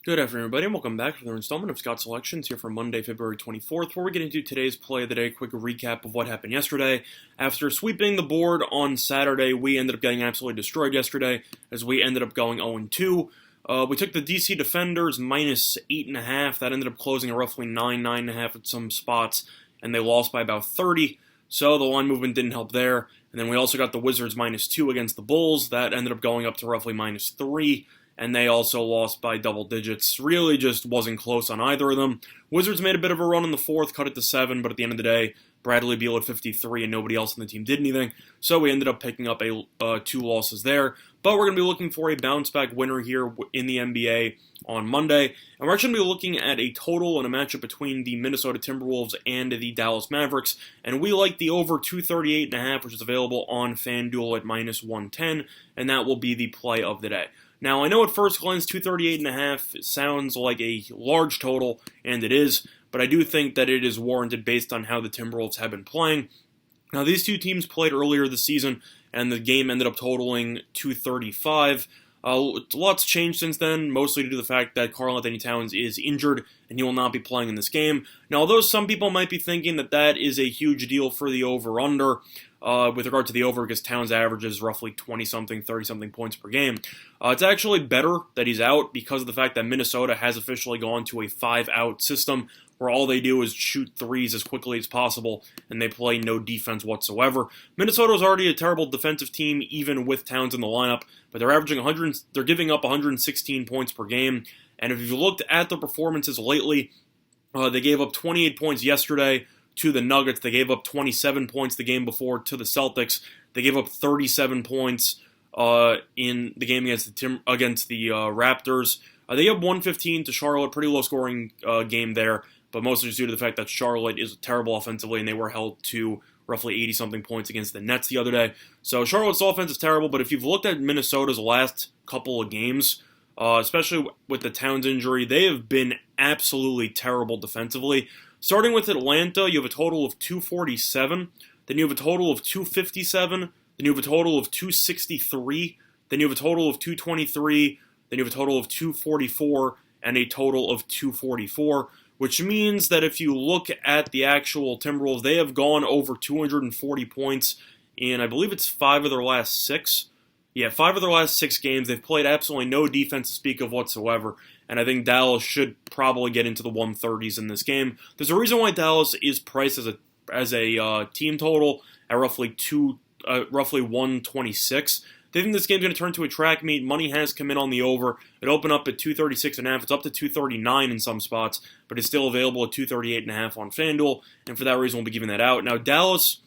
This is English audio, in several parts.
Good afternoon, everybody, and welcome back to another installment of Scott's Selections here for Monday, February 24th, where we get into today's play of the day. Quick recap of what happened yesterday. After sweeping the board on Saturday, we ended up getting absolutely destroyed yesterday, as we ended up going 0-2. We took the DC Defenders minus 8.5. That ended up closing at roughly 9.5 at some spots, and they lost by about 30. So the line movement didn't help there. And then we also got the Wizards minus 2 against the Bulls. That ended up going up to roughly minus 3. And they also lost by double digits. Really just wasn't close on either of them. Wizards made a bit of a run in the fourth, cut it to 7, but at the end of the day, Bradley Beal at 53 and nobody else on the team did anything. So we ended up picking up 2 losses there. But we're going to be looking for a bounce-back winner here in the NBA on Monday. And we're actually going to be looking at a total and a matchup between the Minnesota Timberwolves and the Dallas Mavericks. And we like the over 238.5, which is available on FanDuel at minus 110. And that will be the play of the day. Now, I know at first glance 238.5 sounds like a large total, and it is, but I do think that it is warranted based on how the Timberwolves have been playing. Now, these two teams played earlier this season, and the game ended up totaling 235. Lots changed since then, mostly due to the fact that Karl-Anthony Towns is injured, and he will not be playing in this game. Now, although some people might be thinking that that is a huge deal for the over-under, with regard to the over, because Towns averages roughly 20-something, 30-something points per game. It's actually better that he's out because of the fact that Minnesota has officially gone to a 5-out system where all they do is shoot threes as quickly as possible, and they play no defense whatsoever. Minnesota is already a terrible defensive team, even with Towns in the lineup, but they're giving up 116 points per game, and if you looked at their performances lately, they gave up 28 points yesterday to the Nuggets. They gave up 27 points the game before to the Celtics. They gave up 37 points in the game against the Raptors. They gave up 115 to Charlotte. Pretty low-scoring game there, but mostly just due to the fact that Charlotte is terrible offensively, and they were held to roughly 80-something points against the Nets the other day. So Charlotte's offense is terrible, but if you've looked at Minnesota's last couple of games, especially with the Towns injury, they have been absolutely terrible defensively. Starting with Atlanta, you have a total of 247, then you have a total of 257, then you have a total of 263, then you have a total of 223, then you have a total of 244, and a total of 244, which means that if you look at the actual Timberwolves, they have gone over 240 points in, I believe it's 5 of their last 6. Yeah, 5 of their last 6 games. They've played absolutely no defense to speak of whatsoever, and I think Dallas should probably get into the 130s in this game. There's a reason why Dallas is priced as a team total at roughly 126. They think this game's going to turn to a track meet. Money has come in on the over. It opened up at 236.5. It's up to 239 in some spots, but it's still available at 238.5 on FanDuel, and for that reason, we'll be giving that out. Now, Dallas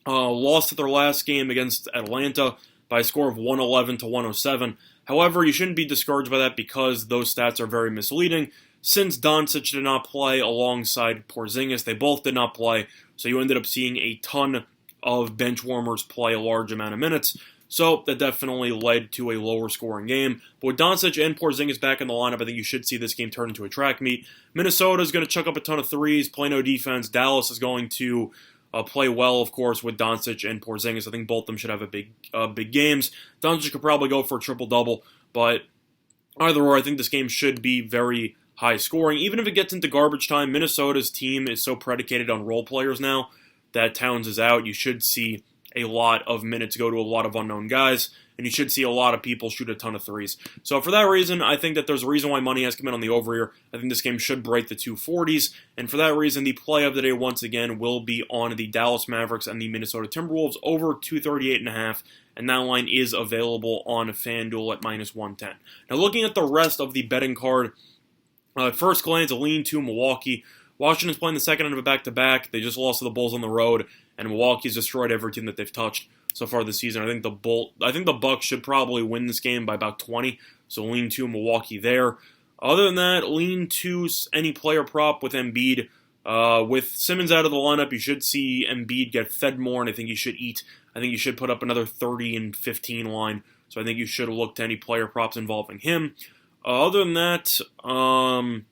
lost at their last game against Atlanta by a score of 111 to 107. However, you shouldn't be discouraged by that because those stats are very misleading. Since Doncic did not play alongside Porzingis, they both did not play, so you ended up seeing a ton of bench warmers play a large amount of minutes. So that definitely led to a lower scoring game. But with Doncic and Porzingis back in the lineup, I think you should see this game turn into a track meet. Minnesota is going to chuck up a ton of threes, play no defense. Dallas is going to play well, of course, with Doncic and Porzingis. I think both of them should have big games. Doncic could probably go for a triple-double, but either or, I think this game should be very high scoring. Even if it gets into garbage time, Minnesota's team is so predicated on role players now that Towns is out. You should see a lot of minutes go to a lot of unknown guys, and you should see a lot of people shoot a ton of threes. So for that reason, I think that there's a reason why money has come in on the over here. I think this game should break the 240s, and for that reason, the play of the day once again will be on the Dallas Mavericks and the Minnesota Timberwolves over 238.5, and that line is available on FanDuel at minus 110. Now looking at the rest of the betting card, at first glance, a lean to Milwaukee. Washington's playing the second end of a back-to-back. They just lost to the Bulls on the road, and Milwaukee's destroyed every team that they've touched so far this season. I think the Bucks should probably win this game by about 20, so lean to Milwaukee there. Other than that, lean to any player prop with Embiid. With Simmons out of the lineup, you should see Embiid get fed more, and I think he should eat. I think you should put up another 30 and 15 line, so I think you should look to any player props involving him. Other than that, I'm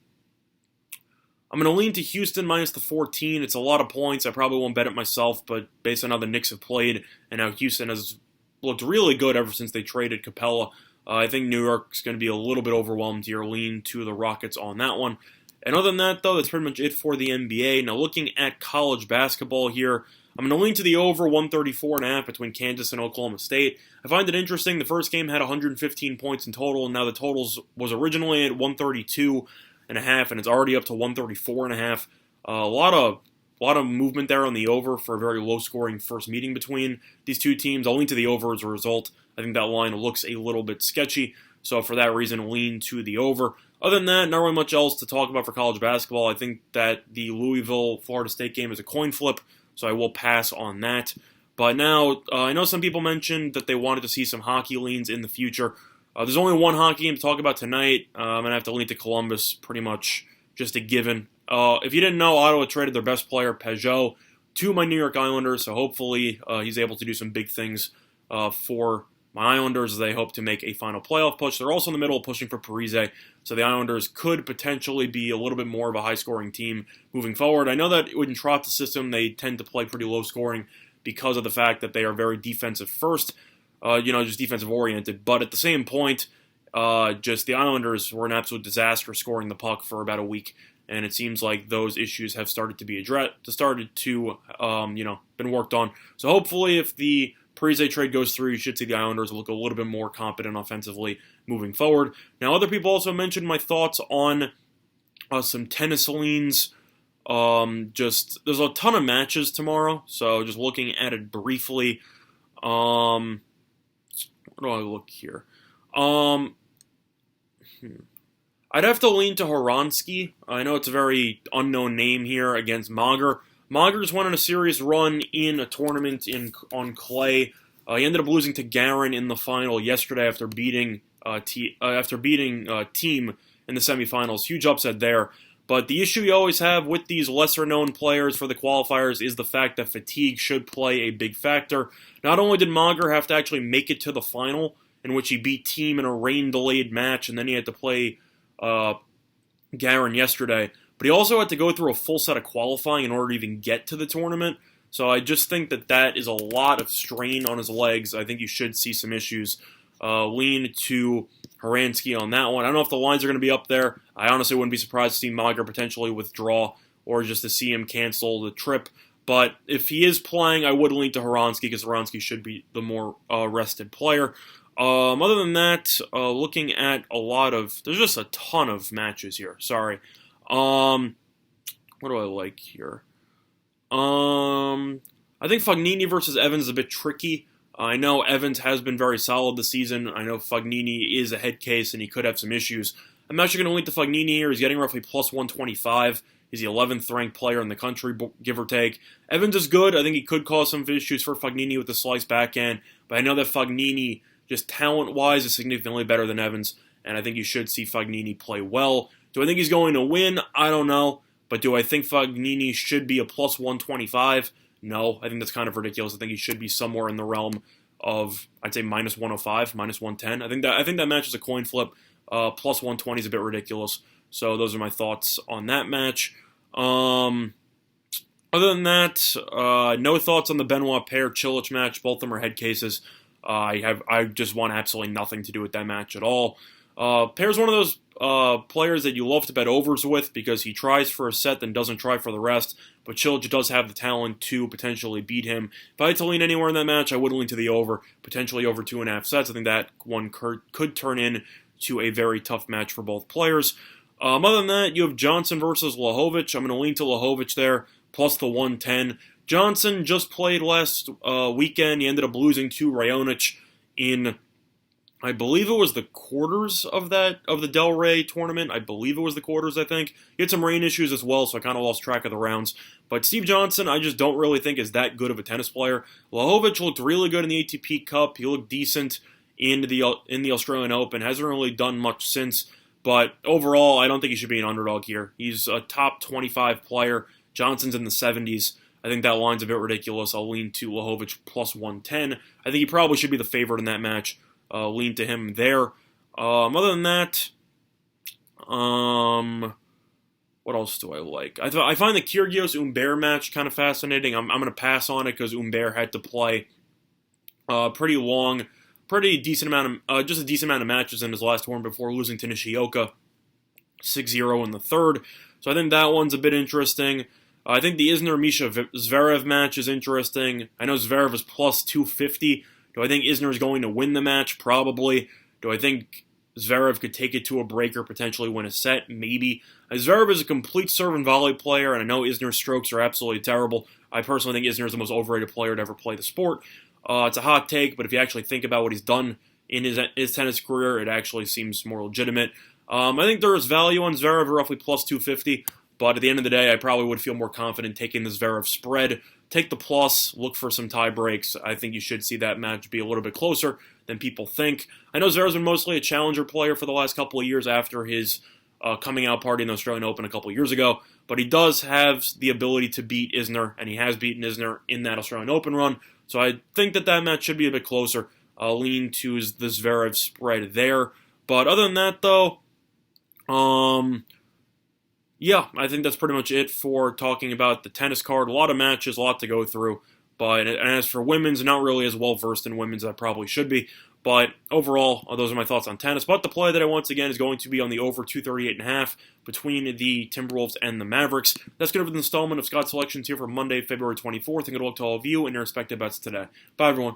going to lean to Houston minus the 14. It's a lot of points. I probably won't bet it myself, but based on how the Knicks have played and how Houston has looked really good ever since they traded Capella, I think New York's going to be a little bit overwhelmed here, lean to the Rockets on that one. And other than that, though, that's pretty much it for the NBA. Now, looking at college basketball here, I'm going to lean to the over 134.5 between Kansas and Oklahoma State. I find it interesting. The first game had 115 points in total, and now the totals was originally at 132.5, and it's already up to 134.5. A lot of movement there on the over for a very low-scoring first meeting between these two teams. I'll lean to the over as a result. I think that line looks a little bit sketchy, so for that reason, lean to the over. Other than that, not really much else to talk about for college basketball. I think that the Louisville-Florida State game is a coin flip, so I will pass on that. But now, I know some people mentioned that they wanted to see some hockey leans in the future. There's only one hockey game to talk about tonight. I'm going to have to lean to Columbus, pretty much just a given. If you didn't know, Ottawa traded their best player, Peugeot, to my New York Islanders, so hopefully he's able to do some big things for my Islanders as they hope to make a final playoff push. They're also in the middle of pushing for Parise, so the Islanders could potentially be a little bit more of a high-scoring team moving forward. I know that in Trotz's system, they tend to play pretty low-scoring because of the fact that they are very defensive first, just defensive-oriented. But at the same point, just the Islanders were an absolute disaster scoring the puck for about a week, and it seems like those issues have started to be been worked on. So hopefully, if the Parise trade goes through, you should see the Islanders look a little bit more competent offensively moving forward. Now, other people also mentioned my thoughts on some tennis leans. There's a ton of matches tomorrow, so just looking at it briefly. Where do I look here? I'd have to lean to Horansky. I know it's a very unknown name here against Mager. Mager's went on a serious run in a tournament on clay. He ended up losing to Garin in the final yesterday after beating Team in the semifinals. Huge upset there. But the issue you always have with these lesser-known players for the qualifiers is the fact that fatigue should play a big factor. Not only did Mager have to actually make it to the final, in which he beat Team in a rain-delayed match, and then he had to play Garin yesterday, but he also had to go through a full set of qualifying in order to even get to the tournament. So I just think that is a lot of strain on his legs. I think you should see some issues. Lean to Horansky on that one. I don't know if the lines are going to be up there. I honestly wouldn't be surprised to see Mager potentially withdraw or just to see him cancel the trip. But if he is playing, I would lean to Horansky because Horansky should be the more rested player. Other than that, looking at there's just a ton of matches here. Sorry. What do I like here? I think Fognini versus Evans is a bit tricky. I know Evans has been very solid this season. I know Fognini is a head case and he could have some issues. I'm actually going to lean to Fognini here. He's getting roughly plus 125. He's the 11th ranked player in the country, give or take. Evans is good. I think he could cause some issues for Fognini with the slice backhand, but I know that Fognini, just talent-wise, is significantly better than Evans, and I think you should see Fognini play well. Do I think he's going to win? I don't know. But do I think Fognini should be a plus 125? No. I think that's kind of ridiculous. I think he should be somewhere in the realm of, I'd say, minus 105, minus 110. I think that match is a coin flip. Plus 120 is a bit ridiculous. So those are my thoughts on that match. Other than that, no thoughts on the Benoit Paire Chilich match. Both of them are head cases. I just want absolutely nothing to do with that match at all. Paire's one of those players that you love to bet overs with because he tries for a set then doesn't try for the rest, but Chilich does have the talent to potentially beat him. If I had to lean anywhere in that match, I would lean to the over, potentially over 2.5 sets. I think that one could turn in to a very tough match for both players. Other than that, you have Johnson versus Lajovic. I'm going to lean to Lajovic there, plus the 110. Johnson just played last weekend. He ended up losing to Raonic in, I believe it was the quarters of the Del Rey tournament. I believe it was the quarters, I think. He had some rain issues as well, so I kind of lost track of the rounds. But Steve Johnson, I just don't really think is that good of a tennis player. Lajovic looked really good in the ATP Cup. He looked decent in the Australian Open. Hasn't really done much since. But overall, I don't think he should be an underdog here. He's a top 25 player. Johnson's in the 70s. I think that line's a bit ridiculous. I'll lean to Lajovic plus 110. I think he probably should be the favorite in that match. Lean to him there. Other than that, what else do I like? I find the Kyrgios-Humbert match kind of fascinating. I'm going to pass on it because Humbert had to play pretty long pretty decent amount of, just a decent amount of matches in his last one before losing to Nishioka 6-0 in the third. So I think that one's a bit interesting. I think the Isner-Misha Zverev match is interesting. I know Zverev is plus 250. Do I think Isner is going to win the match? Probably. Do I think Zverev could take it to a break or potentially win a set? Maybe. Zverev is a complete serve and volley player, and I know Isner's strokes are absolutely terrible. I personally think Isner is the most overrated player to ever play the sport. It's a hot take, but if you actually think about what he's done in his tennis career, it actually seems more legitimate. I think there is value on Zverev, roughly plus 250, but at the end of the day, I probably would feel more confident taking the Zverev spread. Take the plus, look for some tie breaks. I think you should see that match be a little bit closer than people think. I know Zverev's been mostly a challenger player for the last couple of years after his coming out party in the Australian Open a couple of years ago, but he does have the ability to beat Isner, and he has beaten Isner in that Australian Open run, so I think that match should be a bit closer. I'll lean to the Zverev spread there, but other than that, though, yeah, I think that's pretty much it for talking about the tennis card. A lot of matches, a lot to go through. But as for women's, not really as well versed in women's as I probably should be. But overall, those are my thoughts on tennis. But the play that I once again is going to be on the over 238.5 between the Timberwolves and the Mavericks. That's going to be the installment of Scott's Selections here for Monday, February 24th. And good luck to all of you and your respective bets today. Bye, everyone.